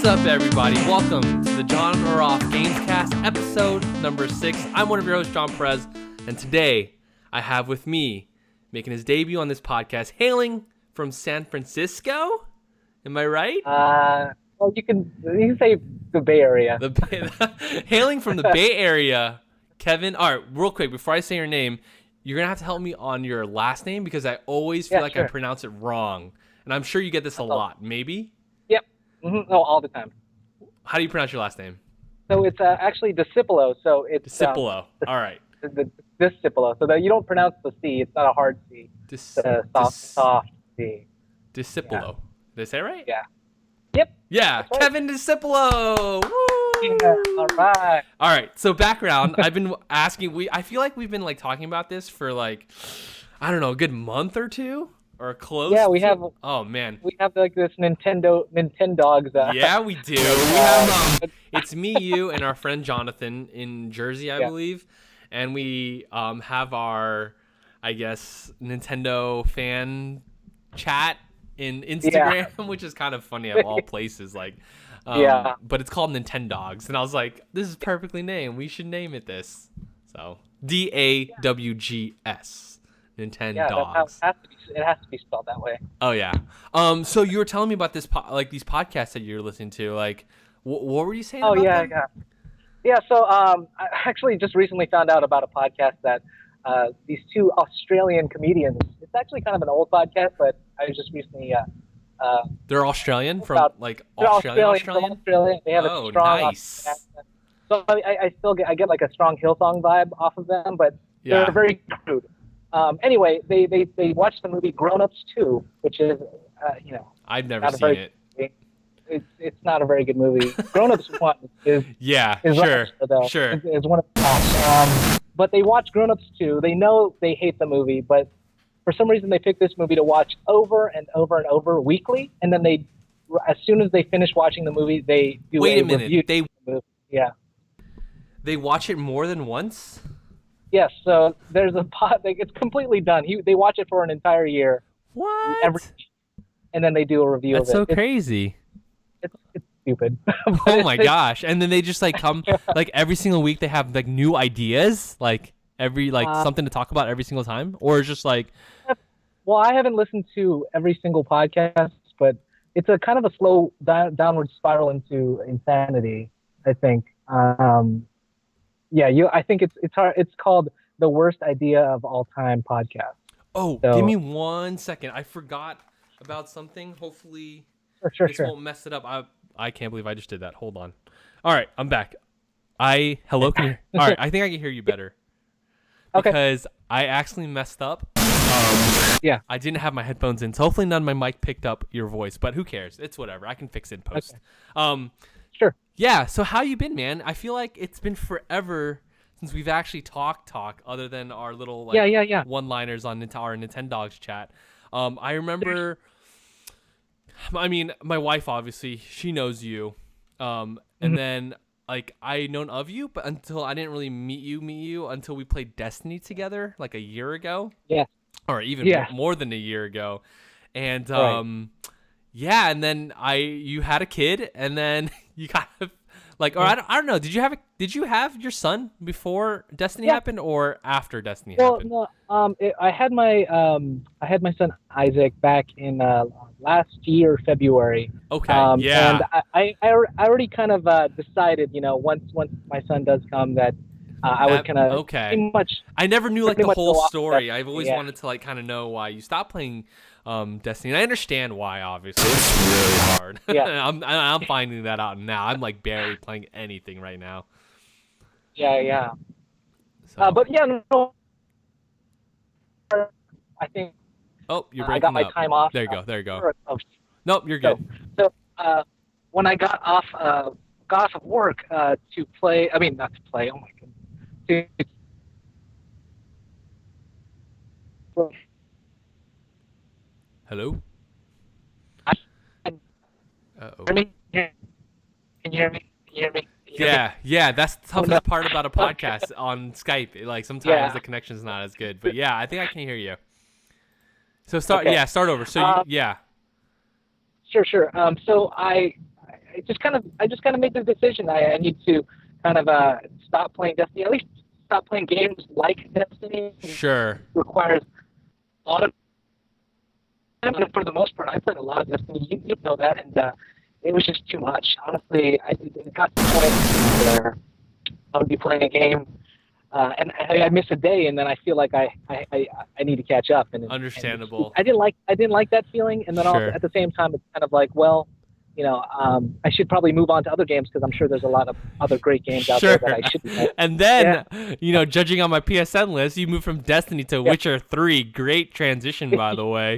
What's up, everybody? Welcome to the jON or Off Gamescast, episode number 6. I'm one of your hosts, John Perez, and today I have with me, making his debut on this podcast, hailing from San Francisco. Am I right? Well, you can say the Bay Area. Hailing from the Bay Area, Kevin. All right, real quick, before I say your name, you're going to have to help me on your last name because I always feel like I pronounce it wrong. And I'm sure you get this a lot. Maybe? Yep. Mm-hmm. No, all the time. How do you pronounce your last name? So it's actually Discipulo. So it's Discipulo. All right. Discipulo. So that you don't pronounce the C. It's not a hard C. Soft C. Discipulo. Did I say it right? Yeah. Yep. Yeah. Right. Kevin Discipulo. Woo! Yeah, all right. All right. So background. I've been asking. I feel like we've been talking about this for I don't know, a good month or two. Or close. Yeah, we have. Oh man, we have this Nintendogs. Yeah, we do. We have. It's me, you, and our friend Jonathan in Jersey, I believe, and we have our, I guess, Nintendo fan chat in Instagram, which is kind of funny of all places. But it's called Nintendogs, and I was like, this is perfectly named. We should name it this. So DAWGS. Nintendogs. Yeah, it has to be spelled that way. Oh yeah. So you were telling me about this, these podcasts that you're listening to. What were you saying? About them? Yeah. So I actually just recently found out about a podcast that these two Australian comedians. It's actually kind of an old podcast, but I just recently. They're Australian from Australian. They have a strong nice. accent. So I still get a strong Hillsong vibe off of them, but they're very crude. Anyway, they watched the movie Grown Ups 2, which is, I've never seen it. It's not a very good movie. Grown Ups 1 is sure. Is one of the top. But they watched Grown Ups 2. They know they hate the movie, but for some reason they picked this movie to watch over and over and over weekly, and then as soon as they finish watching the movie, they do a review. They watch it more than once? Yes, so there's a pod. It's completely done. They watch it for an entire year. What? And then they do a review of it. That's so crazy. It's stupid. Oh my gosh! And then they just come every single week. They have new ideas, something to talk about every single time, or it's just Well, I haven't listened to every single podcast, but it's a kind of a slow downward spiral into insanity, I think. I think it's hard. It's called The Worst Idea of All Time podcast. Oh, give me 1 second. I forgot about something. Hopefully, this won't mess it up. I can't believe I just did that. Hold on. All right, I'm back. Hello. Can you? All right, I think I can hear you better. Okay. Because I actually messed up. I didn't have my headphones in, so hopefully none of my mic picked up your voice. But who cares? It's whatever. I can fix it in post. Okay. Sure. Yeah, so how you been, man? I feel like it's been forever since we've actually talk, other than our little one-liners on our Nintendogs chat. I remember, my wife, obviously, she knows you. And then, I known of you, but until I didn't really meet you until we played Destiny together, a year ago. Yeah. Or even more than a year ago. And, and then you had a kid, and then you kind of I don't know. Did you have your son before Destiny happened, or after Destiny happened? Well, no. I had my son Isaac back in last year February. Okay. And I already kind of decided, once my son does come, that I would kind of pretty much. I never knew the whole story. I've always wanted to kind of know why you stopped playing Destiny, and I understand why. Obviously, it's really hard. Yeah, I'm finding that out now. I'm barely playing anything right now. Yeah. So. But no. I think. Oh, you're breaking I got my up. time off. There you go. Nope, you're good. So when I got off of work to play, not to play. Oh my goodness. Hello? Uh-oh. Can you hear me? Yeah, that's the toughest part about a podcast on Skype. Sometimes the connection's not as good. But yeah, I think I can hear you. So start over. So Sure. So I just kind of made the decision. I need to kind of stop playing Destiny. At least stop playing games like Destiny. It Sure. requires a lot of time. And for the most part, I played a lot of Destiny. You know that, and it was just too much. Honestly, it got to the point where I would be playing a game. And I miss a day, and then I feel like I need to catch up. Understandable. I didn't like that feeling, and then also Sure. at the same time, it's kind of like, well, I should probably move on to other games because I'm sure there's a lot of other great games out there that I should be playing. And then, judging on my PSN list, you moved from Destiny to Witcher 3. Great transition, by the way.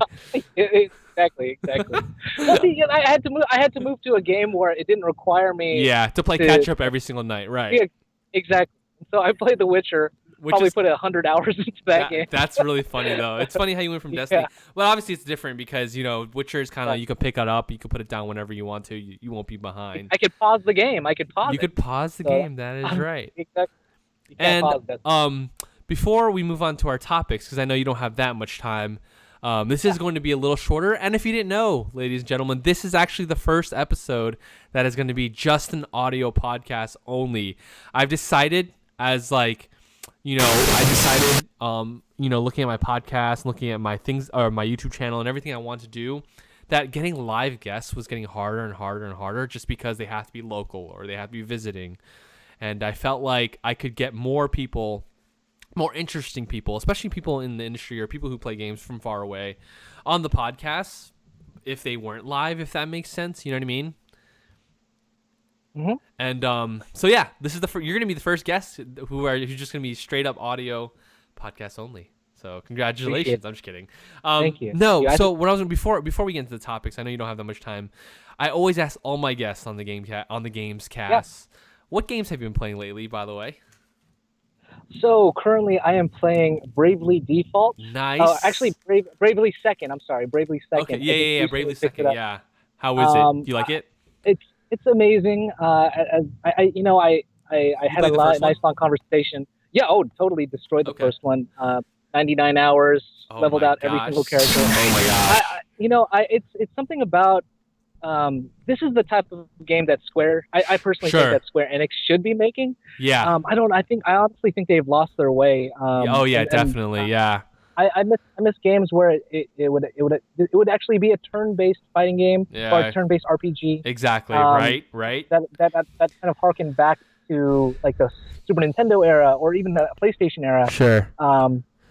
Exactly. Well, see, I had to move to a game where it didn't require me. Yeah, to play catch up every single night, right? Yeah, exactly. So I played The Witcher. Probably put 100 hours into that game. That's really funny, though. It's funny how you went from Destiny. Well, obviously it's different because Witcher is kind of you can pick it up, you can put it down whenever you want to. You won't be behind. I could pause the game. You could pause the game. That is right. Exactly. You can't and before we move on to our topics, because I know you don't have that much time. This is going to be a little shorter, and if you didn't know, ladies and gentlemen, this is actually the first episode that is going to be just an audio podcast only. I've decided looking at my podcast, looking at my things or my YouTube channel and everything I want to do, that getting live guests was getting harder and harder and harder just because they have to be local or they have to be visiting. And I felt like I could get more people, more interesting people, especially people in the industry or people who play games from far away on the podcast if they weren't live, if that makes sense. You know what I mean? Mm-hmm. And so yeah, this is you're gonna be the first guest who's just gonna be straight up audio podcast only. So congratulations. I'm just kidding. Thank you. No, so what I was before we get into the topics, I know you don't have that much time. I always ask all my guests on the Gamecast. Yeah. What games have you been playing lately, by the way? So currently, I am playing Bravely Default. Nice. Actually, Bravely Second. I'm sorry, Bravely Second. Okay. Yeah. Bravely Second. Yeah. How is it? Do you like it? It's amazing. I had a nice long conversation. Yeah. Oh, totally destroyed the first one. 99 hours, leveled out every single character. Oh my gosh. It's something about. This is the type of game that Square. I personally think that Square Enix should be making. Yeah. I honestly think they've lost their way. Definitely. Yeah. I miss games where it would actually be a turn-based fighting game or a turn-based RPG. Exactly. Right. That kind of harkened back to like the Super Nintendo era or even the PlayStation era. Sure.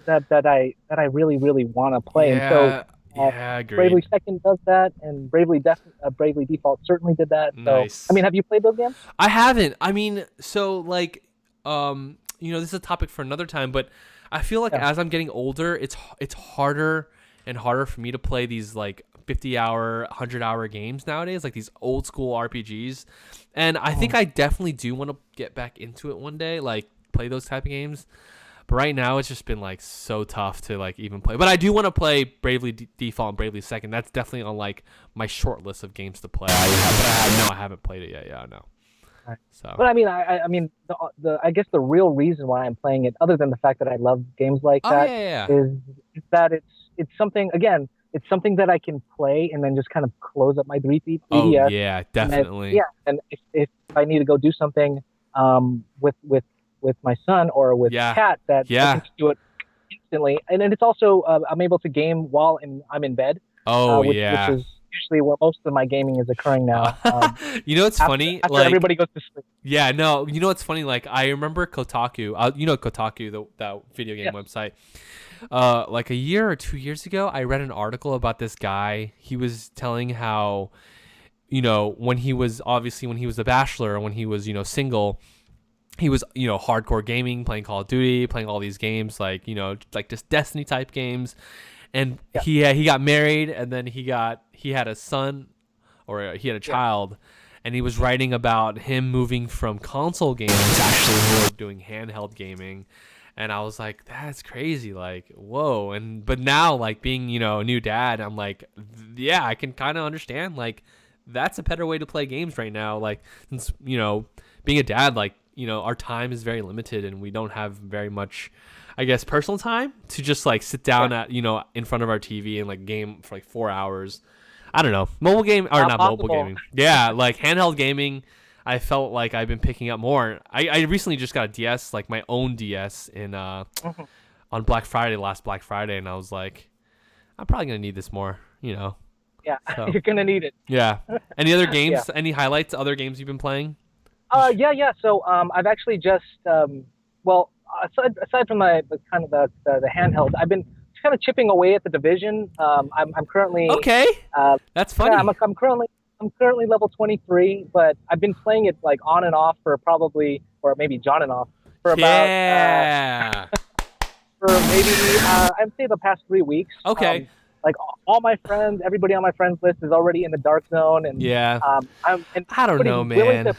That I really want to play. Yeah. And so Bravely Second does that, and Bravely Default certainly did that. Nice. So, I mean, have you played those games? I haven't. I mean, so like, this is a topic for another time, but I feel like as I'm getting older, it's harder and harder for me to play these like 50-hour, 100-hour games nowadays, like these old school RPGs. And I think I definitely do want to get back into it one day, like play those type of games. But right now, it's just been like so tough to like even play. But I do want to play Bravely Default and Bravely Second. That's definitely on like my short list of games to play. I haven't played it yet. Yeah, I know. So. But I mean, I guess the real reason why I'm playing it, other than the fact that I love games like that, is that it's something. Again, it's something that I can play and then just kind of close up my 3DS. Oh yeah, definitely. And if I need to go do something with my son or with Kat, that I can just do it instantly. And then it's also I'm able to game while I'm in bed. Which is usually where most of my gaming is occurring now. It's funny. After like everybody goes to sleep. Yeah, no. You know what's funny? Like I remember Kotaku. Kotaku, that video game website. Like a year or 2 years ago, I read an article about this guy. He was telling how, when he was a bachelor, when he was single, he was hardcore gaming, playing Call of Duty, playing all these games like just Destiny type games. And he got married, and then he had a son, or he had a child, and he was writing about him moving from console games to actually more doing handheld gaming. And I was like, that's crazy, like, whoa. But now, like, being a new dad, I'm like, yeah, I can kind of understand, like, that's a better way to play games right now. Like, since being a dad, like, our time is very limited, and we don't have very much, I guess, personal time to just like sit down at in front of our TV and like game for like 4 hours. I don't know, mobile game or not possible. mobile gaming. Yeah, like handheld gaming. I felt like I've been picking up more. I recently just got a DS, like my own DS, on Black Friday, last Black Friday, and I was like, I'm probably gonna need this more, Yeah, So. you're gonna need it. Yeah. Any other games? Yeah. Any highlights? Other games you've been playing? Yeah. So I've actually just well, aside from the handheld, I've been kind of chipping away at the Division. I'm currently Okay. That's funny. Yeah, I'm currently level 23, but I've been playing it like on and off for probably, or maybe John and off for about for maybe I'd say the past 3 weeks. Okay. Like all my friends, everybody on my friends list is already in the dark zone, and yeah. I don't know, man.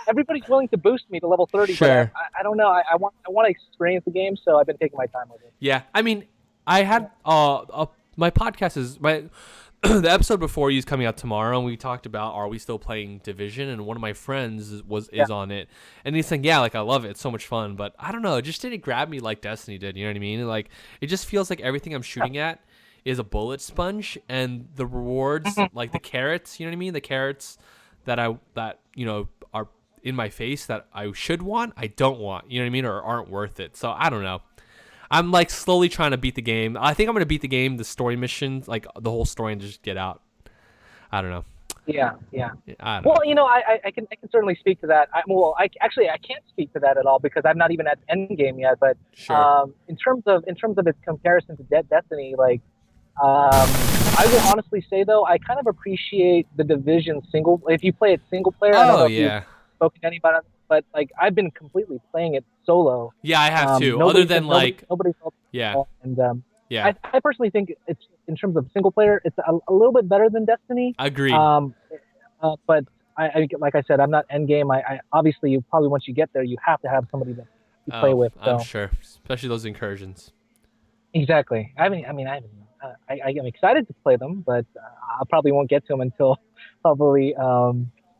Everybody's willing to boost me to level 30. Sure. But I don't know. I want to experience the game, so I've been taking my time with it. Yeah. I mean, I had my podcast is the episode before you is coming out tomorrow, and we talked about are we still playing Division, and one of my friends is on it, and he's saying like I love it, it's so much fun, but I don't know, it just didn't grab me like Destiny did, you know what I mean? Like it just feels like everything I'm shooting at is a bullet sponge, and the rewards like the carrots, you know what I mean? The carrots that are in my face that I should want, I don't want, you know what I mean, or aren't worth it. So I don't know. I'm like slowly trying to beat the game. I think I'm going to beat the game, the story missions, like the whole story, and just get out. I don't know. Yeah. I don't Well, know. I can certainly speak to that. I can't speak to that at all because I'm not even at end game yet. But Sure. in terms of its comparison to Destiny, like I will honestly say though, I kind of appreciate the Division single. If you play it single player, I don't know if you've spoken to anybody, but like I've been completely playing it solo. Yeah, I have too. Other than nobody's yeah. And yeah. I personally think it's, in terms of single player, it's a little bit better than Destiny. Agreed. But I like I said, I'm not end game. I obviously, you probably once you get there, you have to have somebody that you play with. So. I'm sure, especially those incursions. Exactly. I'm excited to play them, but I probably won't get to them until probably.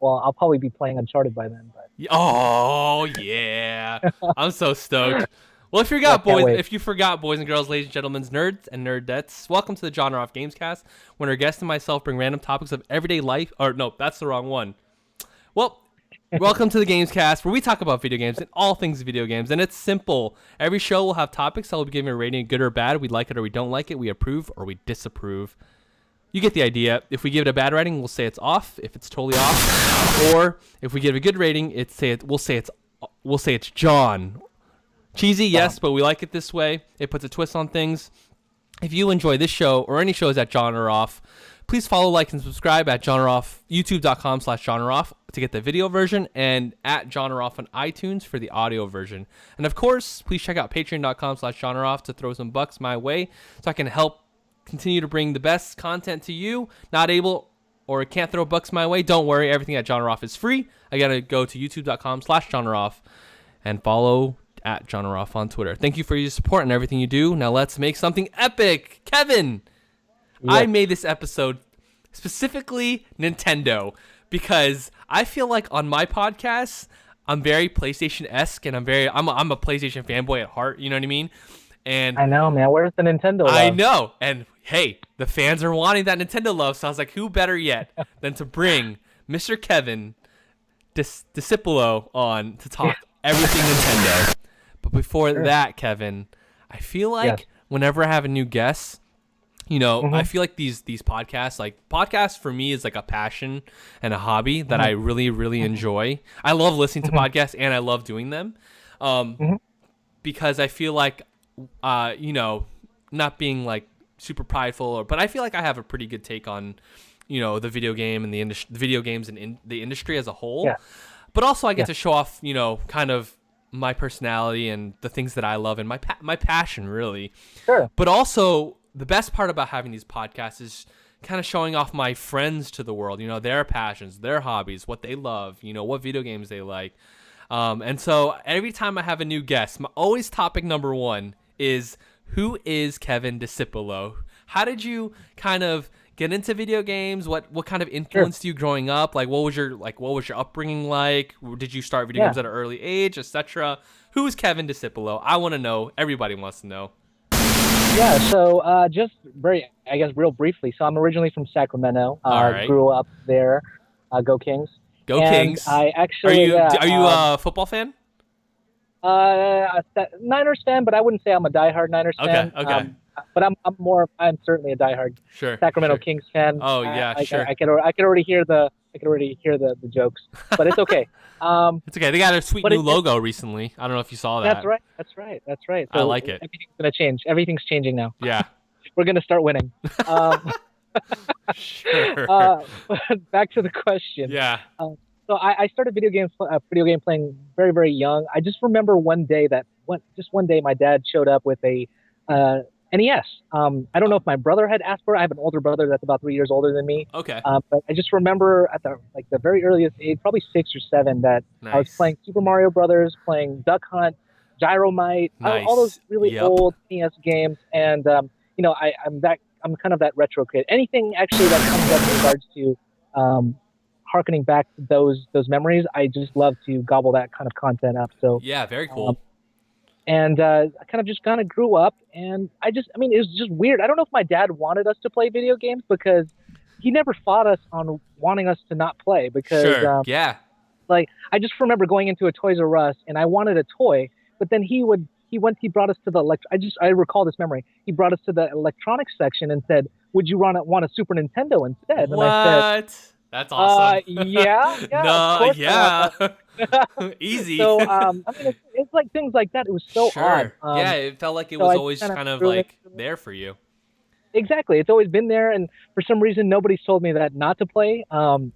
I'll probably be playing Uncharted by then. But. Oh yeah, I'm so stoked. Well, if you forgot, boys and girls, ladies and gentlemen, nerds and nerdettes, welcome to the Genre Off Gamescast, when our guest and myself bring random topics of everyday life. Or no, that's the wrong one. Well, welcome to the Gamescast, where we talk about video games and all things video games, and it's simple. Every show will have topics that will be giving a rating, good or bad. We like it or we don't like it. We approve or we disapprove. You get the idea. If we give it a bad rating, we'll say it's off. If it's totally off, or if we give a good rating, we'll say it's John. Cheesy, yes, but we like it this way. It puts a twist on things. If you enjoy this show or any shows at Genre Off, please follow, like, and subscribe at Genre Off, youtube.com/Genre Off to get the video version, and at Genre Off on iTunes for the audio version. And of course, please check out patreon.com/Genre Off to throw some bucks my way so I can help continue to bring the best content to you. Not able or can't throw bucks my way, don't worry. Everything at Genre Off is free. I gotta go to youtube.com/Genre Off and follow at Genre Off on Twitter. Thank you for your support and everything you do. Now let's make something epic. Kevin, yes. I made this episode specifically Nintendo because I feel like on my podcast I'm very PlayStation-esque, and I'm a PlayStation fanboy at heart, you know what I mean? And I know, man. Where's the Nintendo love? I know. And hey, the fans are wanting that Nintendo love, so I was like, who better yet than to bring Mr. Kevin Discipulo on to talk everything Nintendo. But before that, Kevin, I feel like whenever I have a new guest, I feel like these podcasts for me is like a passion and a hobby that I really, really enjoy. I love listening to podcasts and I love doing them because I feel like, not being like super prideful, but I feel like I have a pretty good take on, the video game and the video games and the industry as a whole. Yeah. But also I get to show off, kind of my personality and the things that I love and my passion, really. Sure. But also the best part about having these podcasts is kind of showing off my friends to the world, their passions, their hobbies, what they love, what video games they like. And so every time I have a new guest, my always topic number one is, who is Kevin Discipulo? How did you kind of get into video games? What kind of influenced you growing up? Like what was your upbringing like? Did you start video games at an early age, etc.? Who is Kevin Discipulo? I want to know. Everybody wants to know. Yeah, so just very, I guess, real briefly. So I'm originally from Sacramento. All right. Grew up there. Go Kings! Go And Kings. I actually, yeah, Are you a football fan? Niners fan, but I wouldn't say I'm a diehard Niners Okay. fan. Okay. But I'm certainly a diehard Sure. Sacramento Sure. Kings fan. Oh yeah. Sure. I could already hear the jokes, but it's okay. Um, It's okay. They got a sweet but new logo recently. I don't know if you saw that's that. right, that's right. I So like it. everything's gonna change. Everything's changing now. Yeah. We're gonna start winning. Um, Sure. but back to the question. Yeah. Um, so I started video game playing very, very young. I just remember just one day my dad showed up with a uh, NES. I don't know if my brother had asked for it. I have an older brother that's about 3 years older than me. Okay. But I just remember at the very earliest age, probably 6 or 7, that I was Nice. playing Super Mario Brothers, playing Duck Hunt, Gyromite, all those Nice. really Yep. old NES games. And I'm kind of that retro kid. Anything actually that comes up in regards to um, harkening back to those memories, I just love to gobble that kind of content up. So, Yeah. Very um, cool. and I kind of grew up, and I mean, it was just weird. I don't know if my dad wanted us to play video games because he never fought us on wanting us to not play. Because Sure. Yeah. like I just remember going into a Toys R Us and I wanted a toy, but then he brought us to the I recall this memory. He brought us to the electronics section and said, "Would you want a Super Nintendo instead?" And I said, What? That's awesome. yeah, of No. course I Yeah. want that." Easy. So I mean, it's like things like that. It was so odd. Sure. Yeah. It felt like it So was I always kind of kind of grew like into it. there for you. Exactly. It's always been there, and for some reason, nobody's told me that not to play. And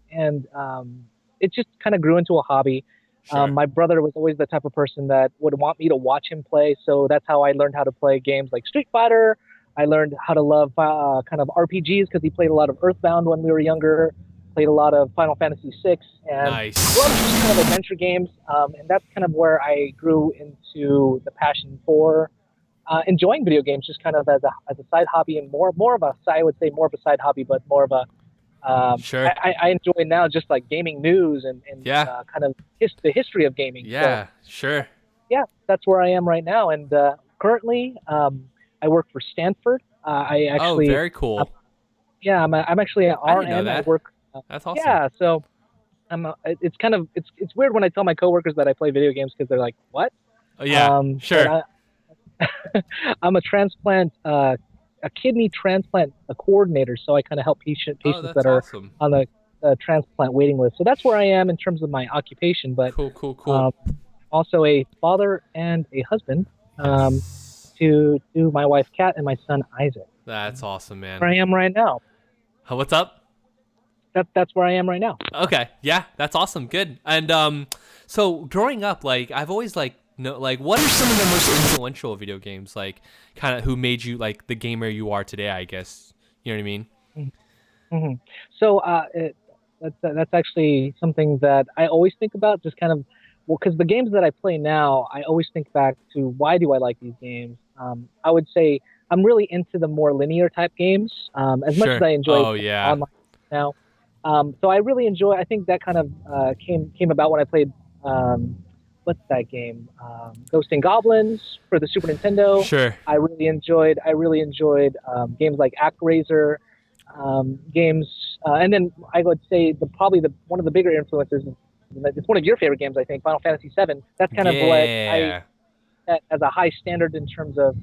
it just kind of grew into a hobby. Sure. My brother was always the type of person that would want me to watch him play, so that's how I learned how to play games like Street Fighter. I learned how to love kind of RPGs because he played a lot of Earthbound when we were younger. Played a lot of Final Fantasy VI, and a lot of Nice. just kind of adventure games. And that's kind of where I grew into the passion for enjoying video games just kind of as a side hobby, and more of a I would say more of a side hobby, but more of a Sure. I enjoy now just like gaming news and Yeah. kind of the history of gaming. So Yeah. Sure. yeah, that's where I am right now. And currently, I work for Stanford. I Oh, actually, very uh, cool. yeah, I'm actually an I didn't know RN. I that. work. That's awesome. Yeah, so it's kind of it's weird when I tell my coworkers that I play video games because they're like, "What?" Oh, yeah. But Sure. I'm a kidney transplant coordinator, so I kind of help Oh, patients that's that are awesome. on the transplant waiting list. So that's where I am in terms of my occupation. But Cool. Cool. Cool. um, also a father and a husband Yes. to my wife Kat and my son Isaac. That's awesome, Where I man. am right now. What's up? That's where I am right now. Okay. Yeah, that's awesome. Good. And so growing up, like I've always like like what are some of the most influential video games like kind of who made you like the gamer you are today, I guess. You know what I mean? Hmm. So that's actually something that I always think about, just kind of, well, because the games that I play now, I always think back to why do I like these games. I would say I'm really into the more linear type games, as much as Sure. I enjoy Oh, yeah. online now. So I really enjoy. I think that kind of came about when I played what's that game? Ghosts and Goblins for the Super Nintendo. Sure. I really enjoyed games like ActRaiser, games, and then I would say probably the one of the bigger influences. It's one of your favorite games, I think, Final Fantasy VII. That's kind of what I Yeah. set as a high standard in terms of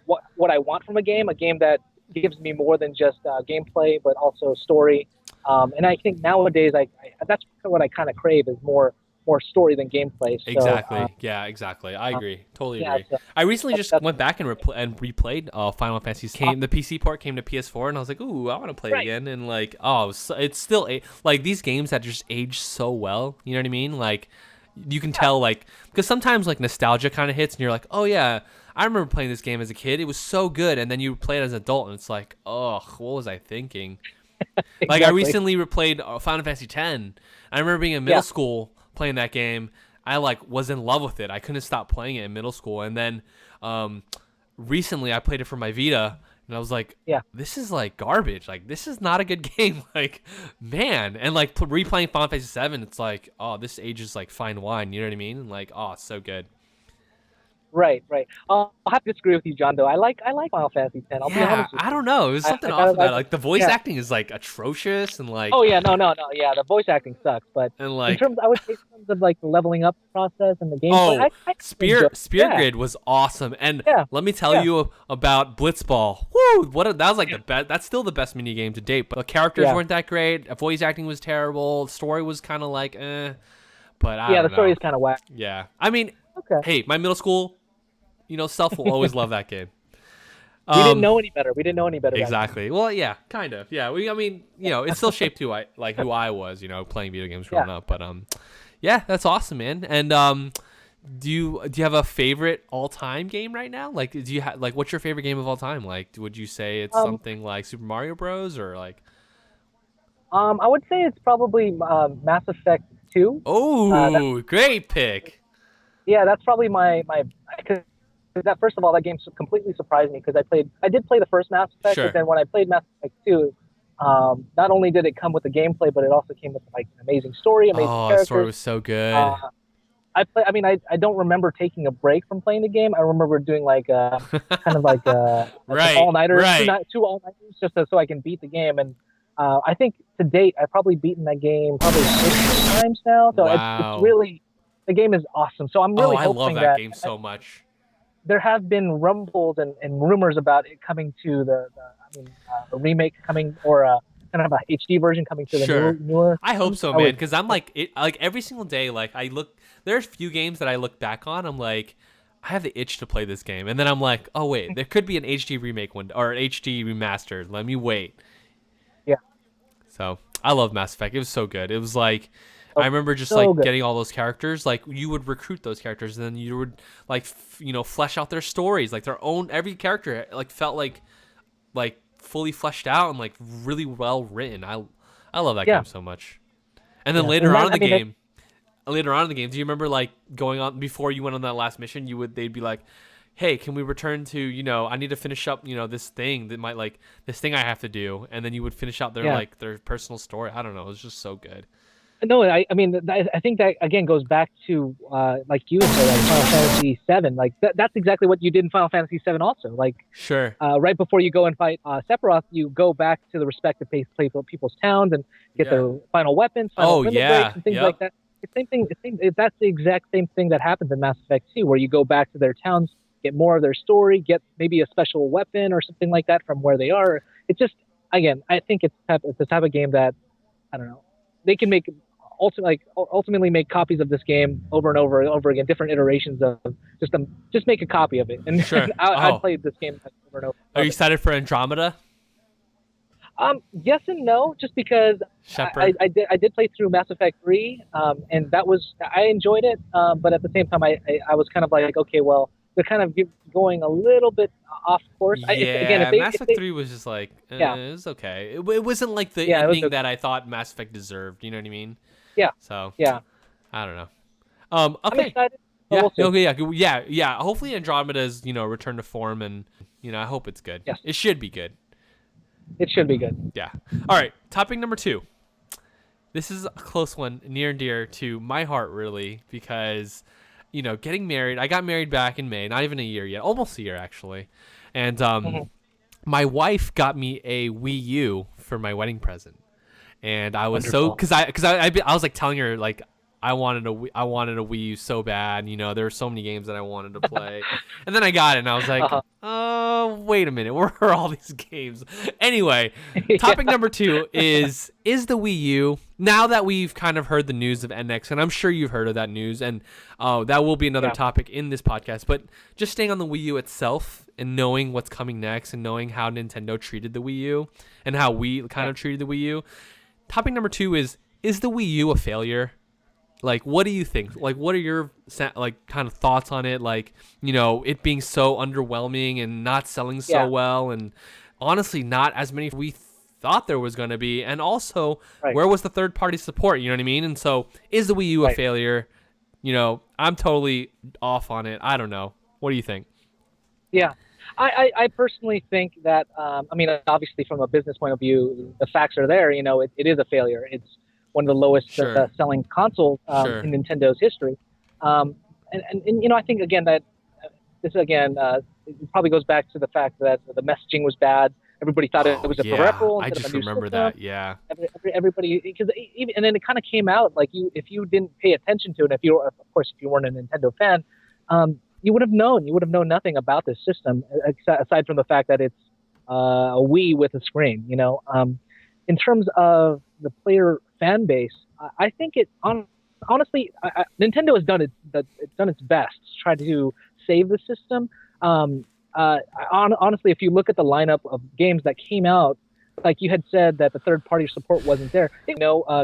what I want from a game that gives me more than just gameplay, but also story. And I think nowadays, that's what I kind of crave is more story than gameplay. So Exactly. Yeah, exactly. I agree. Totally yeah, agree. so I recently just that's went back and replayed Final Fantasy. The PC port came to PS4, and I was like, "Ooh, I want to play it right. again." And like, oh, it's still like these games that just age so well. You know what I mean? Like, you can tell like because sometimes like nostalgia kind of hits, and you're like, "Oh yeah, I remember playing this game as a kid. It was so good." And then you play it as an adult, and it's like, "Oh, what was I thinking?" Like I Exactly. recently replayed Final Fantasy X. I remember being in middle Yeah. school playing that game. I like was in love with it. I couldn't stop playing it in middle school. And then recently I played it for my Vita, and I was like, Yeah. this is like garbage. Like this is not a good game. Like man, and like replaying Final Fantasy 7, it's like, oh, this ages like fine wine. You know what I mean? And like, oh, it's so good. Right, right. I'll have to disagree with you, John. Though I like Final Fantasy X. I'll be Yeah, honest with I you. don't know. It was something I off kind of about like it. it. Like the voice Yeah. acting is like atrocious and Oh yeah, no. Yeah, the voice acting sucks, but in like terms, I would say in terms of like the leveling up process and the gameplay, oh, I enjoy. Spear Yeah, Grid was awesome. And yeah, let me tell yeah, you about Blitzball. Woo! That was like yeah, the best. That's still the best mini game to date. But the characters yeah, weren't that great. Voice acting was terrible. The story was kind of like eh. But I yeah. The don't story know. is kind of whack. Yeah, I mean, Okay, hey, my middle school, self will always love that game. we didn't Um, know any better. We didn't know any better back then. exactly. Well, yeah, kind of. Yeah, I mean, it still shaped who I was, playing video games Yeah. growing up. But yeah, that's awesome, man. And do you have a favorite all time game right now? Like, do you have what's your favorite game of all time? Like, would you say it's Um, something like Super Mario Bros. Or like? I would say it's probably Mass Effect 2. That Oh, great pick. Yeah, that's probably my. Cause that first of all, that game completely surprised me because I did play the first Mass Effect, but Sure. then when I played Mass Effect 2, not only did it come with the gameplay, but it also came with like an amazing story, amazing Oh, the story characters. was so Uh, good. I mean, I don't remember taking a break from playing the game. I remember doing like kind of like an Right, all nighter, right. two all nighters, just so I can beat the game. And I think to date, I've probably beaten that game probably 6 times now. So it's Wow. really the game is awesome. So I'm Oh, really I love hoping that that game so much. there have been rumbles and rumors about it coming to a remake coming or a kind of a HD version coming to the Sure. newer I hope systems. so, I man, would, because I'm like every single day, like there's few games that I look back on, I'm like, I have the itch to play this game. And then I'm like, oh wait, there could be an HD remake one or an HD remastered. Let me wait. yeah, So I love Mass Effect. It was so good. It was like I so, remember just so like good. getting all those characters. Like you would recruit those characters, and then you would like flesh out their stories. Like their own every character like felt like fully fleshed out and like really well written. I love that Yeah, game so much. And then yeah, and that later on in the game, do you remember like going on before you went on that last mission? They'd be like, "Hey, can we return to I need to finish up this thing that might like this thing I have to do," and then you would finish out yeah. their personal story. I don't know, it was just so good. No, I mean, I think that again goes back to like you said, like Final Fantasy VII. Like that's exactly what you did in Final Fantasy VII. Also, like Sure. right before you go and fight Sephiroth, you go back to the respective people's towns and get Yeah. their final weapons, final Oh limit breaks, yeah. and things Yep. like that. It's same thing. That's the exact same thing that happens in Mass Effect 2, where you go back to their towns, get more of their story, get maybe a special weapon or something like that from where they are. It's just again, I think it's the type of game that I don't know. They can make ultimately make copies of this game over and over and over again, different iterations of just make a copy of it, and, Sure. I'd Oh, play this game over and over. are you Love it. excited for Andromeda, Yes and no, just because Shepard? I did play through Mass Effect 3, and I enjoyed it, but at the same time I was kind of like, okay, well, they're kind of going a little bit off course. Again, Yeah, Mass if Effect they 3 was just like, yeah, it was okay. It wasn't like the yeah, it was ending okay. that I thought Mass Effect deserved. You know what I mean? Yeah, So yeah. I don't know. I'm Okay. excited, but Yeah. we'll see. Okay. Yeah. Hopefully Andromeda's return to form, and I hope it's good. Yes, It should be good. it should be good. Yeah. All right. Topic number 2. This is a close one, near and dear to my heart, really, because getting married. I got married back in May, not even a year yet, almost a year actually, and Mhm. my wife got me a Wii U for my wedding present, and I was so Wonderful. because I was like telling her like I wanted a Wii U so bad. There were so many games that I wanted to play, and then I got it, and I was like, Uh-huh. oh wait a minute, where are all these games? Anyway, Yeah, topic number 2 is the Wii U, now that we've kind of heard the news of NX, and I'm sure you've heard of that news, and that will be another yeah, topic in this podcast, but just staying on the Wii U itself and knowing what's coming next and knowing how Nintendo treated the Wii U and how we kind yeah. of treated the Wii U. Topic number 2 is the Wii U a failure? Like, what do you think? Like, what are your like kind of thoughts on it? Like, it being so underwhelming and not selling so Yeah. well, and honestly, not as many we thought there was going to be. And also, Right, where was the third party support? You know what I mean? And so, is the Wii U a right. failure? I'm totally off on it. I don't know. What do you think? Yeah. I personally think that, I mean, obviously from a business point of view, the facts are there. It is a failure. It's one of the lowest Sure, selling consoles sure. in Nintendo's history. I think, again, that this again, it probably goes back to the fact that the messaging was bad. Everybody thought it was a peripheral I instead just of a new remember system. that. Yeah. Everybody, because even, and then it kind of came out like if you didn't pay attention to it, if you, of course, if you weren't a Nintendo fan, you would have known nothing about this system aside from the fact that it's a Wii with a screen. In terms of the player fan base, I think honestly, Nintendo has done its best to try to save the system. Honestly, if you look at the lineup of games that came out, like you had said that the third-party support wasn't there.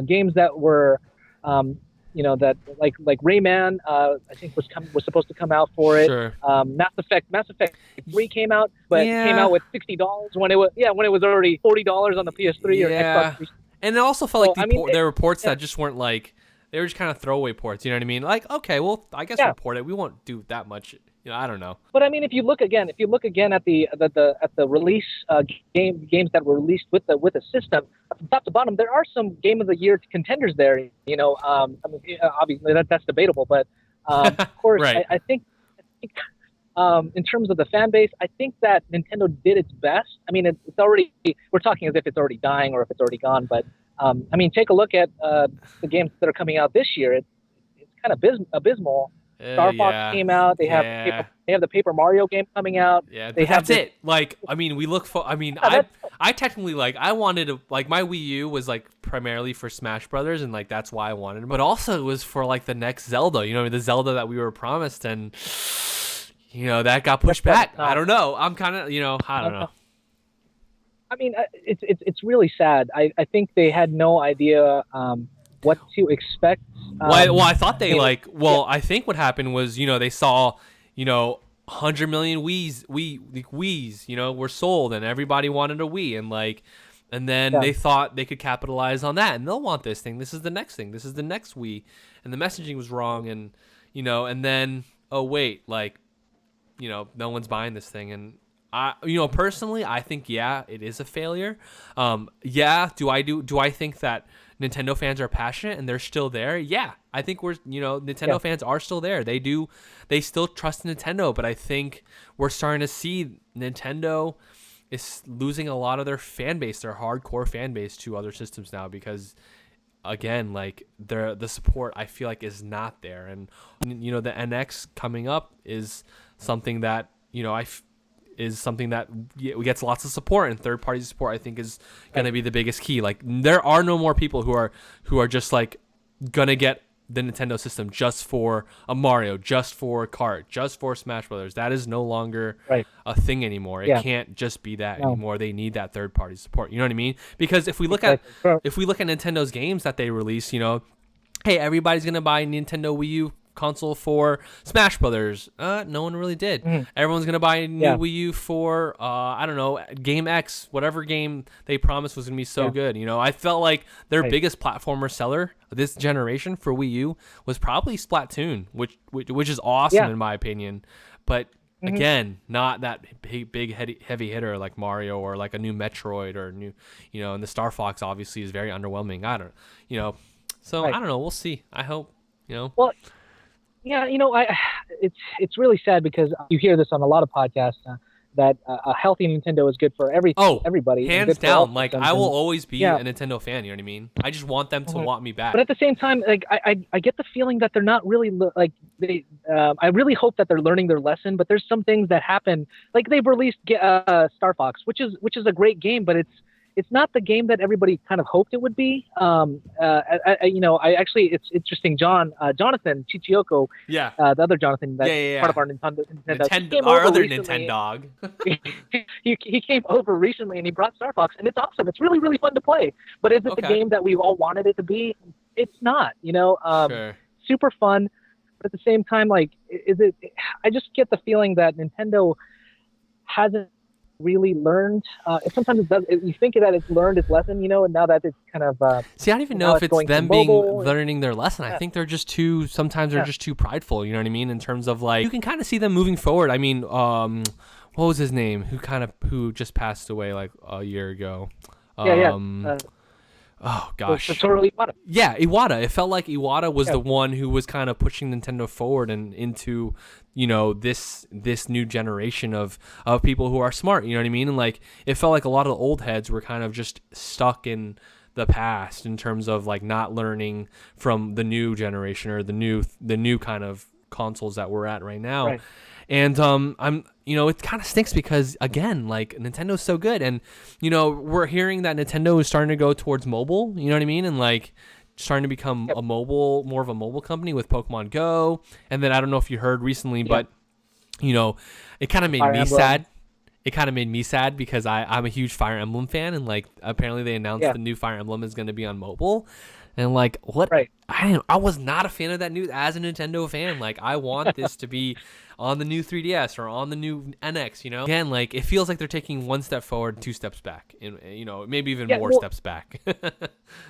Games that were, that like Rayman, I think was supposed to come out for it. Sure. Mass Effect 3 came out, but it came out with $60 when it was already $40 on the PS3 or Xbox 360. And it also felt like there were ports that just weren't like, they were just kind of throwaway ports. You know what I mean? Like, okay, well, I guess we'll port it. We won't do that much. I don't know. But I mean, if you look again at the release games that were released with the system, from top to bottom, there are some Game of the Year contenders there. I mean, obviously that's debatable, but of course, right. I think in terms of the fan base, I think that Nintendo did its best. I mean, it's already, we're talking as if it's already dying or if it's already gone, but I mean, take a look at the games that are coming out this year. It's kind of abysmal. Star Fox came out. They have the Paper Mario game coming out. Yeah, that's it. Like, I mean, I technically, like, I wanted to, like, my Wii U was like primarily for Smash Brothers, and like that's why I wanted it. But also it was for like the next Zelda. The Zelda that we were promised, and that got pushed back. I don't know. I'm kind of, I don't know. I mean, it's really sad. I think they had no idea what to expect. Well, I thought they I think what happened was, they saw, 100 million Wiis, were sold, and everybody wanted a Wii, and then they thought they could capitalize on that, and they'll want this thing. This is the next thing. This is the next Wii, and the messaging was wrong, and and then wait, no one's buying this thing, and personally, I think it is a failure. Do I think that Nintendo fans are passionate and they're still there? Yeah, I think Nintendo fans are still there. They still trust Nintendo, but I think we're starting to see Nintendo is losing a lot of their fan base, their hardcore fan base, to other systems now, because again, like the support I feel like is not there, and the NX coming up is something that is something that gets lots of support, and third-party support I think is going to be the biggest key. Like, there are no more people who are just like gonna get the Nintendo system just for a Mario, just for Kart, just for Smash Brothers. That is no longer a thing anymore. It can't just be that anymore. They need that third-party support. You know what I mean? Because if we look at Nintendo's games that they release, hey, everybody's gonna buy Nintendo Wii U console for Smash Brothers. No one really did. Everyone's gonna buy a new Wii U for I don't know, Game X, whatever game they promised was gonna be so good. I felt like their biggest platformer seller this generation for Wii U was probably Splatoon, which is awesome in my opinion. But again, not that big heavy hitter like Mario or like a new Metroid or new, and the Star Fox obviously is very underwhelming. I don't, so I don't know. We'll see. I hope, Well, yeah, it's really sad because you hear this on a lot of podcasts that a healthy Nintendo is good for everybody. Hands down. Like, I will always be a Nintendo fan. You know what I mean? I just want them to want me back. But at the same time, like I get the feeling that they're not really I really hope that they're learning their lesson. But there's some things that happen. Like, they've released Star Fox, which is a great game, but it's not the game that everybody kind of hoped it would be. It's interesting. Jonathan Chichioko, the other Jonathan, part of our Nintendo, our other Nintendo dog. he came over recently and he brought Star Fox, and it's awesome. It's really, really fun to play. But is it the game that we all wanted it to be? It's not. Sure. Super fun, but at the same time, like, is it? I just get the feeling that Nintendo hasn't really learned. Sometimes it does. You think that it's learned its lesson, and now that it's kind of. See, I don't even know if it's them learning their lesson. I think they're just too. Sometimes they're just too prideful. You know what I mean? In terms of, like, you can kind of see them moving forward. I mean, what was his name? Who just passed away like a year ago? Oh gosh. Satoru Iwata. Yeah, Iwata. It felt like Iwata was the one who was kind of pushing Nintendo forward and into, this new generation of people who are smart. You know what I mean? And like, it felt like a lot of the old heads were kind of just stuck in the past in terms of like not learning from the new generation or the new kind of consoles that we're at right now. Right. And it kind of stinks because again, like Nintendo's so good, and we're hearing that Nintendo is starting to go towards mobile. You know what I mean? And like starting to become more of a mobile company with Pokemon Go. And then I don't know if you heard recently, but it kind of made me sad. It kind of made me sad because I'm a huge Fire Emblem fan, and like apparently they announced the new Fire Emblem is going to be on mobile. And like, what? Right. I was not a fan of that news as a Nintendo fan. Like, I want this to be on the new 3DS or on the new NX. Again, like it feels like they're taking one step forward, two steps back, and maybe even more steps back.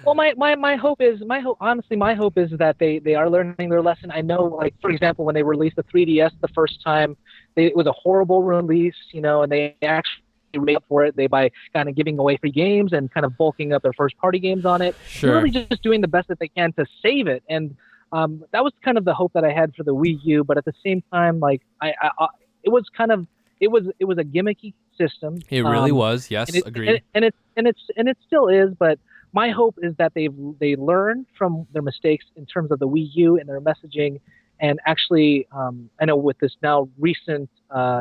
Well, my hope is that they are learning their lesson. I know, like for example, when they released the 3DS the first time, it was a horrible release, and they actually made up for it by kind of giving away free games and kind of bulking up their first party games on it. Sure. They're really just doing the best that they can to save it, and that was kind of the hope that I had for the Wii U. But at the same time, like it was a gimmicky system. It really was. Yes, agreed. And it still is. But my hope is that they learn from their mistakes in terms of the Wii U and their messaging. And actually, I know with this now recent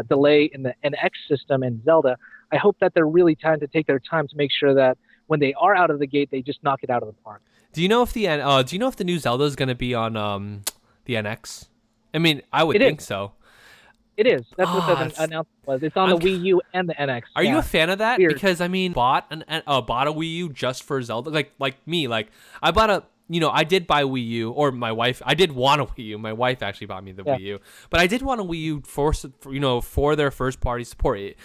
delay in the NX system and Zelda, I hope that they're really trying to take their time to make sure that when they are out of the gate, they just knock it out of the park. Do you know if the new Zelda is going to be on the NX? I mean, I would think so. It is. That's what the announcement was. It's on the Wii U and the NX. Are you a fan of that? Weird. Because I mean, bought a Wii U just for Zelda. Like me, like I bought a. I did buy Wii U, or my wife. I did want a Wii U. My wife actually bought me the Wii U, but I did want a Wii U for their first party support. It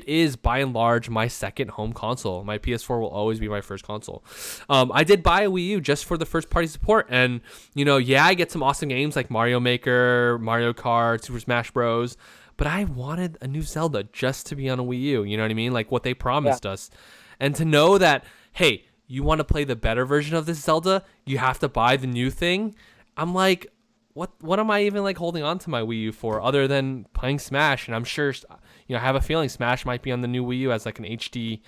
is by and large my second home console. My PS4 will always be my first console. I did buy a Wii U just for the first party support, and I get some awesome games like Mario Maker, Mario Kart, Super Smash Bros. But I wanted a new Zelda just to be on a Wii U. You know what I mean? Like what they promised us, and to know that, hey, you want to play the better version of this Zelda, you have to buy the new thing. I'm like, what am I even like holding on to my Wii U for other than playing Smash? And I'm sure, I have a feeling Smash might be on the new Wii U as like an HD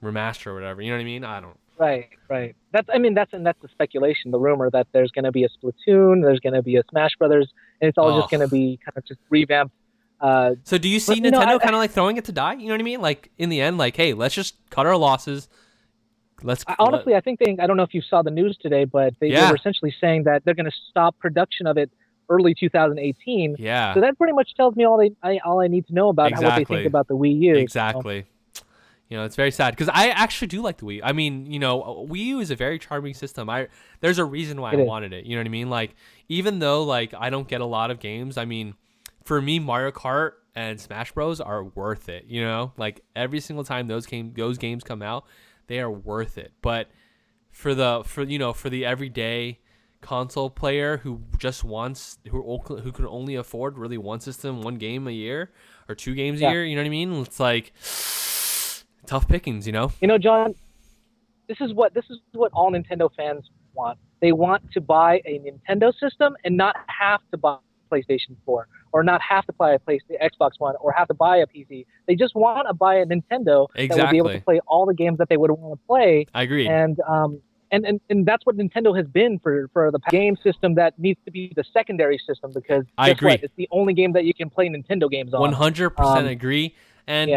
remaster or whatever. You know what I mean? I don't. Right. That's the speculation, the rumor that there's going to be a Splatoon, there's going to be a Smash Brothers, and it's all just going to be kind of just revamped. So do you see Nintendo kind of like throwing it to die? You know what I mean? Like in the end, like, hey, let's just cut our losses. Honestly, I think I don't know if you saw the news today, but they were essentially saying that they're going to stop production of it early 2018. Yeah. So that pretty much tells me all I need to know about what they think about the Wii U. Exactly. So. It's very sad because I actually do like the Wii. I mean, Wii U is a very charming system. There's a reason why I wanted it. You know what I mean? Like, even though like I don't get a lot of games, I mean, for me, Mario Kart and Smash Bros are worth it. Like every single time those games come out, they are worth it. But for the everyday console player who just wants who can only afford really one system, one game a year or two games a year, you know what I mean? It's like tough pickings, John, this is what all Nintendo fans want. They want to buy a Nintendo system and not have to buy PlayStation 4 or not have to buy a Xbox One or have to buy a PC. They just want to buy a Nintendo that will be able to play all the games that they would want to play. I agree. And that's what Nintendo has been for the game system that needs to be the secondary system because I agree. It's the only game that you can play Nintendo games on. 100% agree. And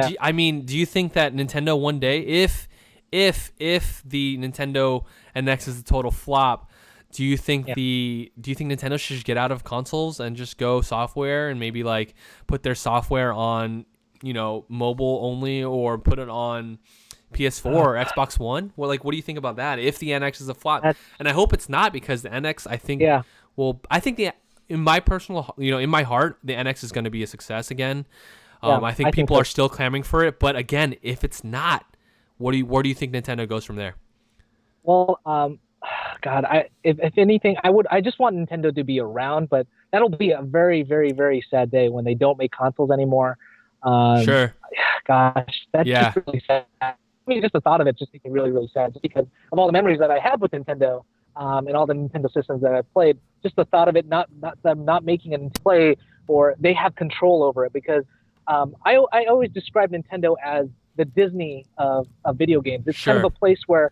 do you think that Nintendo one day, if the Nintendo NX is a total flop, do you think Nintendo should get out of consoles and just go software and maybe like put their software on, mobile only or put it on PS4 or Xbox One? Well, like, what do you think about that? If the NX is a flop, and I hope it's not because the NX, I think, in my personal, in my heart, the NX is going to be a success again. I think people are still clamoring for it, but again, if it's not, where do you think Nintendo goes from there? Well, God, if anything, I just want Nintendo to be around, but that'll be a very, very, very sad day when they don't make consoles anymore. Sure. Gosh, that's just really sad. mean, just the thought of it just makes me really, really sad. Just because of all the memories that I have with Nintendo, and all the Nintendo systems that I've played, just the thought of it not them not making it into play, or they have control over it. Because I always describe Nintendo as the Disney of video games. It's kind of Sure. a place where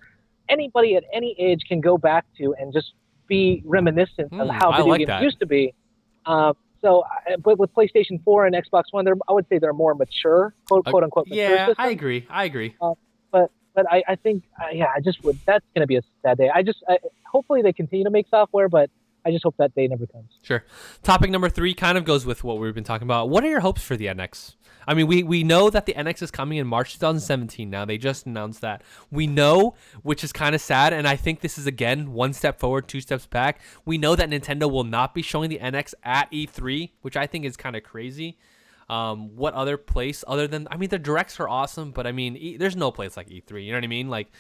anybody at any age can go back to and just be reminiscent of how I video like games that. used to be. But with PlayStation 4 and Xbox One, I would say they're more mature, quote unquote, mature Yeah, systems. I agree. But I think, yeah, I just would. That's going to be a sad day. Hopefully they continue to make software, but I just hope that day never comes. Sure. Topic number 3 kind of goes with what we've been talking about. What are your hopes for the NX? I mean, we know that the NX is coming in March 2017 now. They just announced that. We know, which is kind of sad, and I think this is, again, one step forward, two steps back. We know that Nintendo will not be showing the NX at E3, which I think is kind of crazy. What other place other than, I mean, the directs are awesome, but I mean, there's no place like E3, you know what I mean? Like,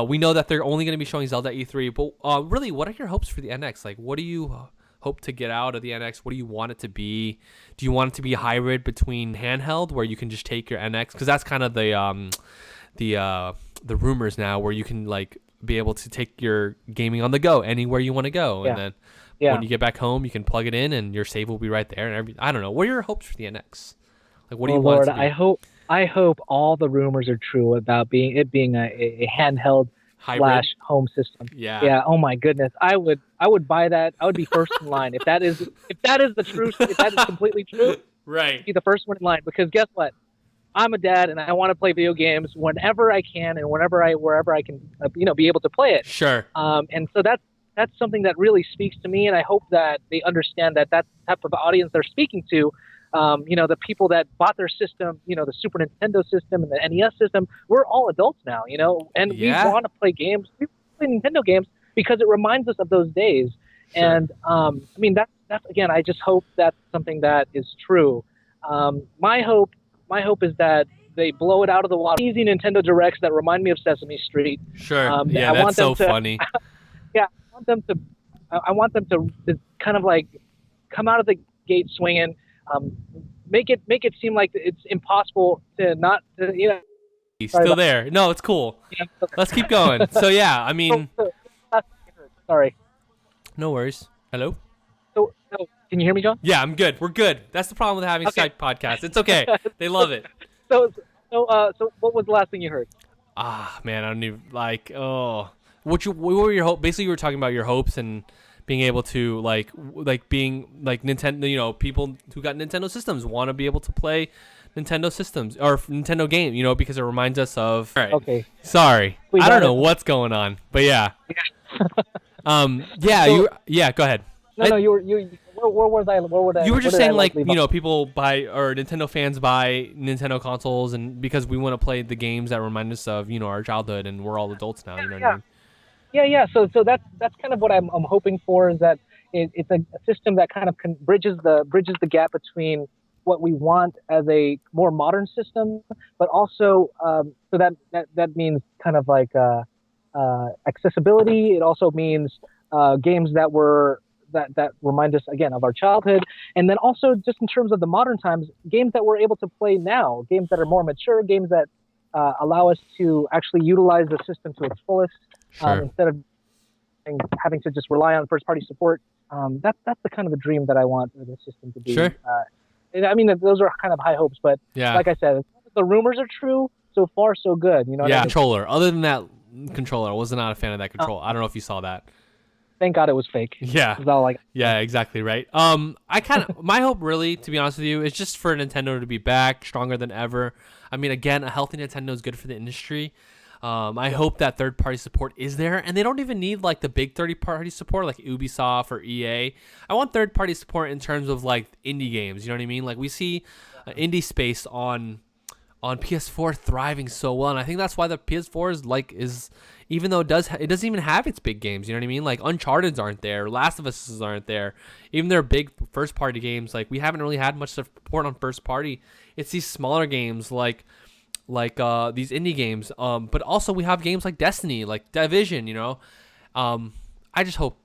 we know that they're only going to be showing Zelda at E3, but really, what are your hopes for the NX? Like, what do you hope to get out of the NX? What do you want it to be? Do you want it to be a hybrid between handheld, where you can just take your NX? Because that's kind of the rumors now, where you can like be able to take your gaming on the go anywhere you want to go, and then when you get back home, you can plug it in, and your save will be right there. And I don't know. What are your hopes for the NX? Like, what do you want it to be? I hope all the rumors are true about it being a handheld Hybrid. / home system. Yeah. Yeah. Oh my goodness. I would buy that. I would be first in line if that is the truth. If that is completely true, Right. be the first one in line. Because guess what? I'm a dad, and I want to play video games whenever I can and wherever I can, be able to play it. Sure. And so that's something that really speaks to me, and I hope that they understand that that's the type of audience they're speaking to. The people that bought their system, the Super Nintendo system and the NES system, we're all adults now, and we want to play games. We play Nintendo games because it reminds us of those days. Sure. And I mean, that's again, I just hope that's something that is true. My hope is that they blow it out of the water. Easy Nintendo Directs that remind me of Sesame Street. Sure. Yeah, that's so funny. Yeah, I want them to kind of like come out of the gate swinging. Make it seem like it's impossible to not. He's still there. No, it's cool. Yeah, okay. Let's keep going. So yeah, I mean. Sorry. No worries. Hello. So can you hear me, John? Yeah, I'm good. We're good. That's the problem with having Skype podcasts. It's okay. They love it. So what was the last thing you heard? Man, I don't even what were your hopes? Basically, you were talking about your hopes and being able to like being like Nintendo. People who got Nintendo systems want to be able to play Nintendo systems or Nintendo game. Because it reminds us of. All right. Okay. Sorry, I don't know what's going on, but yeah. Yeah. Go ahead. No. Where was I? Where would I? You were just saying people buy or Nintendo fans buy Nintendo consoles and because we want to play the games that remind us of our childhood, and we're all adults now. You know what I mean? Yeah. So that's kind of what I'm hoping for, is that it's a system that kind of bridges the gap between what we want as a more modern system, but also so that means kind of like accessibility. It also means games that remind us again of our childhood, and then also just in terms of the modern times, games that we're able to play now, games that are more mature, games that allow us to actually utilize the system to its fullest. Sure. Instead of having to just rely on first-party support. That's the kind of the dream that I want the system to be. Sure. I mean, those are kind of high hopes, but like I said, the rumors are true. So far, so good. What I mean? Controller. Other than that controller, I was not a fan of that controller. I don't know if you saw that. Thank God it was fake. Yeah. Yeah, exactly right. My hope really, to be honest with you, is just for Nintendo to be back stronger than ever. I mean, again, a healthy Nintendo is good for the industry. I hope that third-party support is there, and they don't even need like the big third-party support like Ubisoft or EA. I want third-party support in terms of like indie games. You know what I mean? Like we see indie space on PS4 thriving so well, and I think that's why the PS4 is even though it doesn't even have its big games. You know what I mean? Like Uncharted's aren't there, Last of Us aren't there. Even their big first-party games, like we haven't really had much support on first-party. It's these smaller games like these indie games, but also we have games like Destiny, like Division. I just hope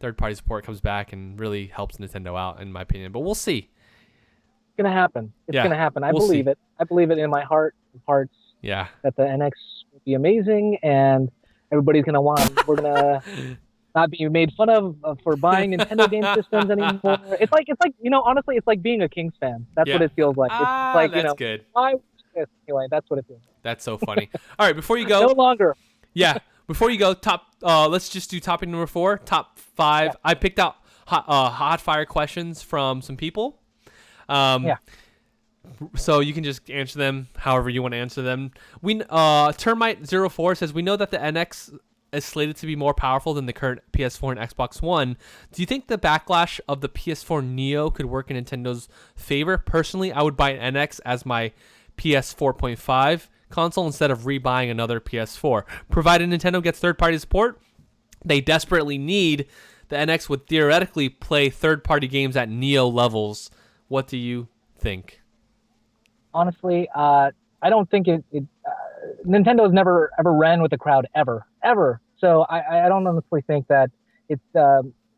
third-party support comes back and really helps Nintendo out, in my opinion. But we'll see. It's gonna happen. It's gonna happen. I believe it. I believe it in my heart of hearts. Yeah. that the NX will be amazing, and everybody's gonna want. We're gonna not be made fun of for buying Nintendo game systems anymore. It's like honestly, it's like being a Kings fan. That's what Yeah. it feels like. It's like That's good. why this anyway? That's what it feels like. That's so funny. All right, before you No go, longer. yeah, before you go, let's just do topic number 4, top 5. Yeah. I picked out hot fire questions from some people. Yeah. So you can just answer them however you want to answer them. Termite04 says we know that the NX is slated to be more powerful than the current PS4 and Xbox One. Do you think the backlash of the PS4 Neo could work in Nintendo's favor? Personally, I would buy an NX as my PS4.5 console instead of rebuying another PS4. Provided Nintendo gets third-party support, they desperately need. The NX would theoretically play third-party games at Neo levels. What do you think? Honestly, I don't think Nintendo has never ever ran with the crowd ever. So I don't honestly think that it's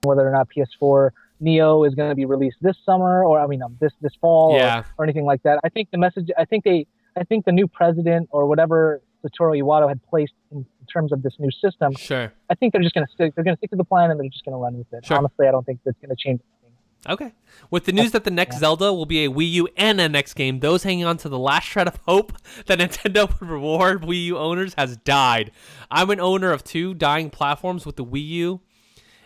whether or not PS4 Neo is going to be released this summer or this fall or anything like that. I think the message. I think the new president or whatever Satoru Iwata had placed in terms of this new system. Sure. I think they're just going to stick. They're going to stick to the plan and they're just going to run with it. Sure. Honestly, I don't think that's going to change. Okay. With the news that the next Zelda will be a Wii U and NX game, those hanging on to the last shred of hope that Nintendo would reward Wii U owners has died. I'm an owner of 2 dying platforms with the Wii U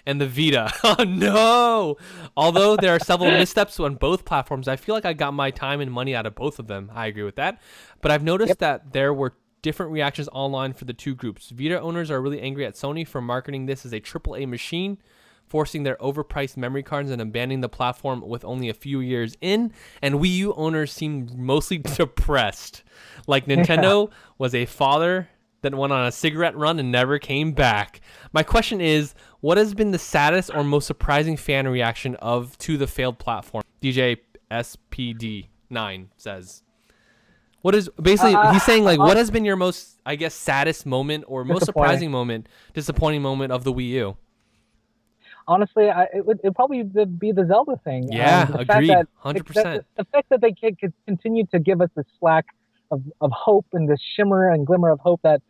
and the Vita. Oh, no! Although there are several missteps on both platforms, I feel like I got my time and money out of both of them. I agree with that. But I've noticed that there were different reactions online for the 2 groups. Vita owners are really angry at Sony for marketing this as a AAA machine, forcing their overpriced memory cards and abandoning the platform with only a few years in, and Wii U owners seem mostly depressed. Like Nintendo was a father that went on a cigarette run and never came back. My question is, what has been the saddest or most surprising fan reaction to the failed platform? DJ SPD9 says. What is basically he's saying like what has been your most, I guess, saddest moment or most surprising moment, disappointing moment of the Wii U? Honestly, it would probably be the Zelda thing. Yeah, agreed, 100%. The fact that they could continue to give us this slack of hope and this shimmer and glimmer of hope that,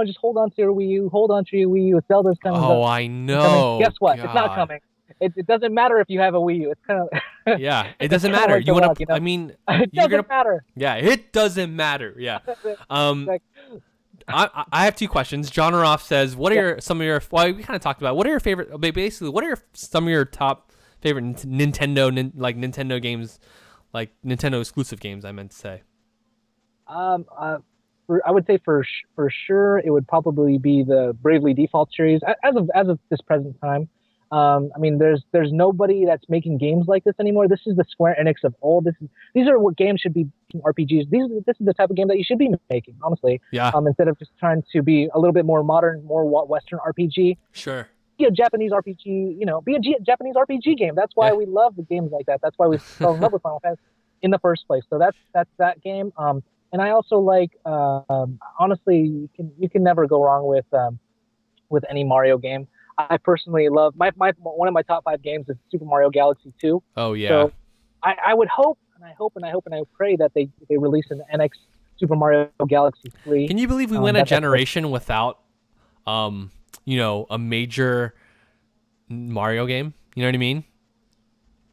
just hold on to your Wii U, hold on to your Wii U, Zelda's coming. Oh, I know. Guess what? God. It's not coming. It doesn't matter if you have a Wii U. It's kind of yeah. It doesn't matter. Like you want to? You know? I mean, it doesn't matter. Yeah, it doesn't matter. Yeah. I have 2 questions. John Roth says, "What are some of your? Well, we kind of talked about. What are your favorite? Basically, what are some of your top favorite Nintendo games, like Nintendo exclusive games?" I meant to say. I would say for sure it would probably be the Bravely Default series as of this present time. There's nobody that's making games like this anymore. This is the Square Enix of old. These are what games should be RPGs. This is the type of game that you should be making, honestly. Yeah. Instead of just trying to be a little bit more modern, more Western RPG. Sure. Be a Japanese RPG. Be a Japanese RPG game. That's why we love the games like that. That's why we fell in love with Final Fantasy in the first place. So that's that game. And I also like, honestly, you can never go wrong with any Mario game. I personally love one of my top 5 games is Super Mario Galaxy 2. Oh yeah. So I would hope and I pray that they release an NX Super Mario Galaxy 3. Can you believe we went a generation without a major Mario game? You know what I mean?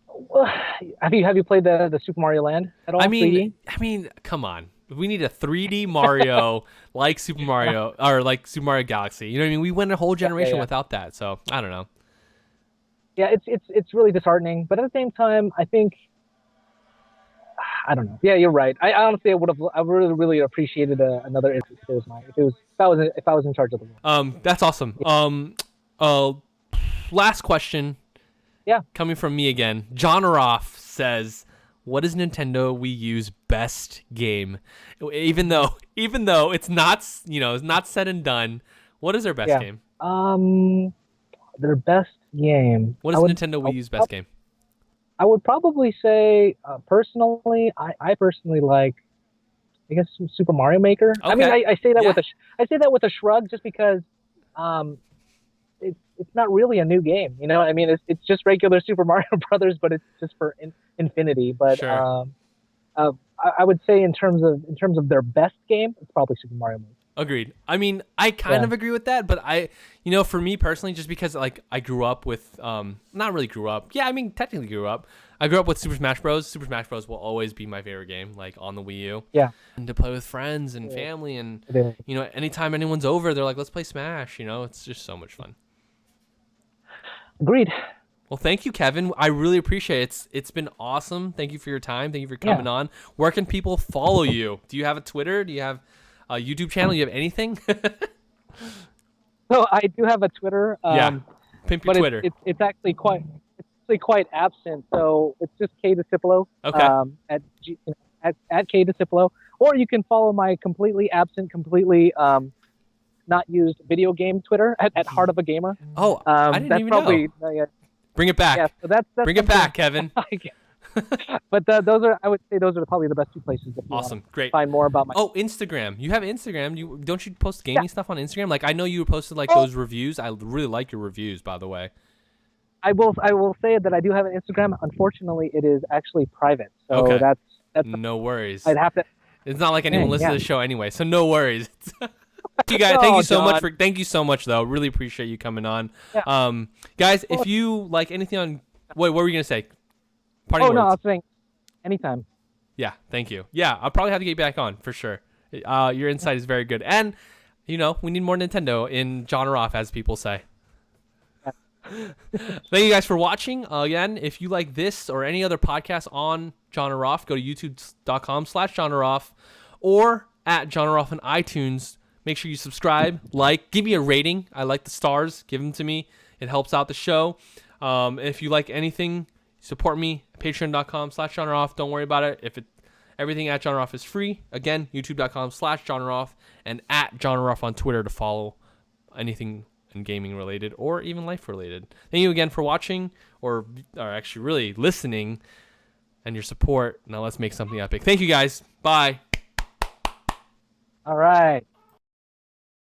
Well, have you played the Super Mario Land at all? I mean, come on. We need a 3D Mario like Super Mario or like Super Mario Galaxy. You know what I mean? We went a whole generation without that. So I don't know. Yeah, it's really disheartening. But at the same time, I think I don't know. Yeah, you're right. I honestly I really appreciated another if I was in charge of the world. That's awesome. Last question. Yeah. Coming from me again. John Roth says, what is Nintendo Wii U's best game? Even though it's not said and done, what is their best game? Their best game. What is Nintendo Wii U's best game? I would probably say, personally, I personally like, I guess, Super Mario Maker. Okay. I mean, I say that with a shrug, just because, it's not really a new game. You know, I mean, it's just regular Super Mario Brothers, but it's just for infinity. But sure. I would say in terms of their best game, it's probably Super Mario Maker. Agreed. I mean, I kind of agree with that, but for me personally, just because like I grew up with, not really grew up. Yeah, I mean, technically grew up. I grew up with Super Smash Bros. Super Smash Bros. Will always be my favorite game, like on the Wii U. Yeah. And to play with friends and family, and anytime anyone's over, they're like, "Let's play Smash." It's just so much fun. Agreed. Well, thank you, Kevin. I really appreciate it. It's been awesome. Thank you for your time. Thank you for coming on. Where can people follow you? Do you have a Twitter? Do you have a YouTube channel? Do you have anything? So I do have a Twitter. Pimp your Twitter. It's actually quite absent. So it's just K Discipulo. Okay. At K Discipulo, or you can follow my completely absent, completely not used video game Twitter at Heart of a Gamer. Oh, I didn't even know. Bring it back. Yeah, so that's Bring it back, Kevin. But I would say those are probably the best two places. If you awesome, great. Find more about my. Oh, Instagram. You have Instagram. Don't you post gaming stuff on Instagram? Like I know you posted those reviews. I really like your reviews, by the way. I will say that I do have an Instagram. Unfortunately, it is actually private. So that's no worries. I'd have to. It's not like anyone listens to the show anyway, so no worries. You guys, thank you so much though. Really appreciate you coming on. Yeah. Guys, if you like anything on what were you gonna say? Parting words. No, I was saying anytime. Yeah, thank you. Yeah, I'll probably have to get you back on for sure. Your insight is very good, and we need more Nintendo in jON or off, as people say. Yeah. Thank you guys for watching. Again, if you like this or any other podcast on jON or off, go to youtube.com/jON or off or at jON or off on iTunes. Make sure you subscribe, give me a rating. I like the stars. Give them to me. It helps out the show. If you like anything, support me. Patreon.com/jON or off. Don't worry about it. Everything at jON or off is free. Again, youtube.com/jON or off and at jON or off on Twitter to follow anything in gaming related or even life related. Thank you again for watching or actually really listening and your support. Now let's make something epic. Thank you guys. Bye. All right.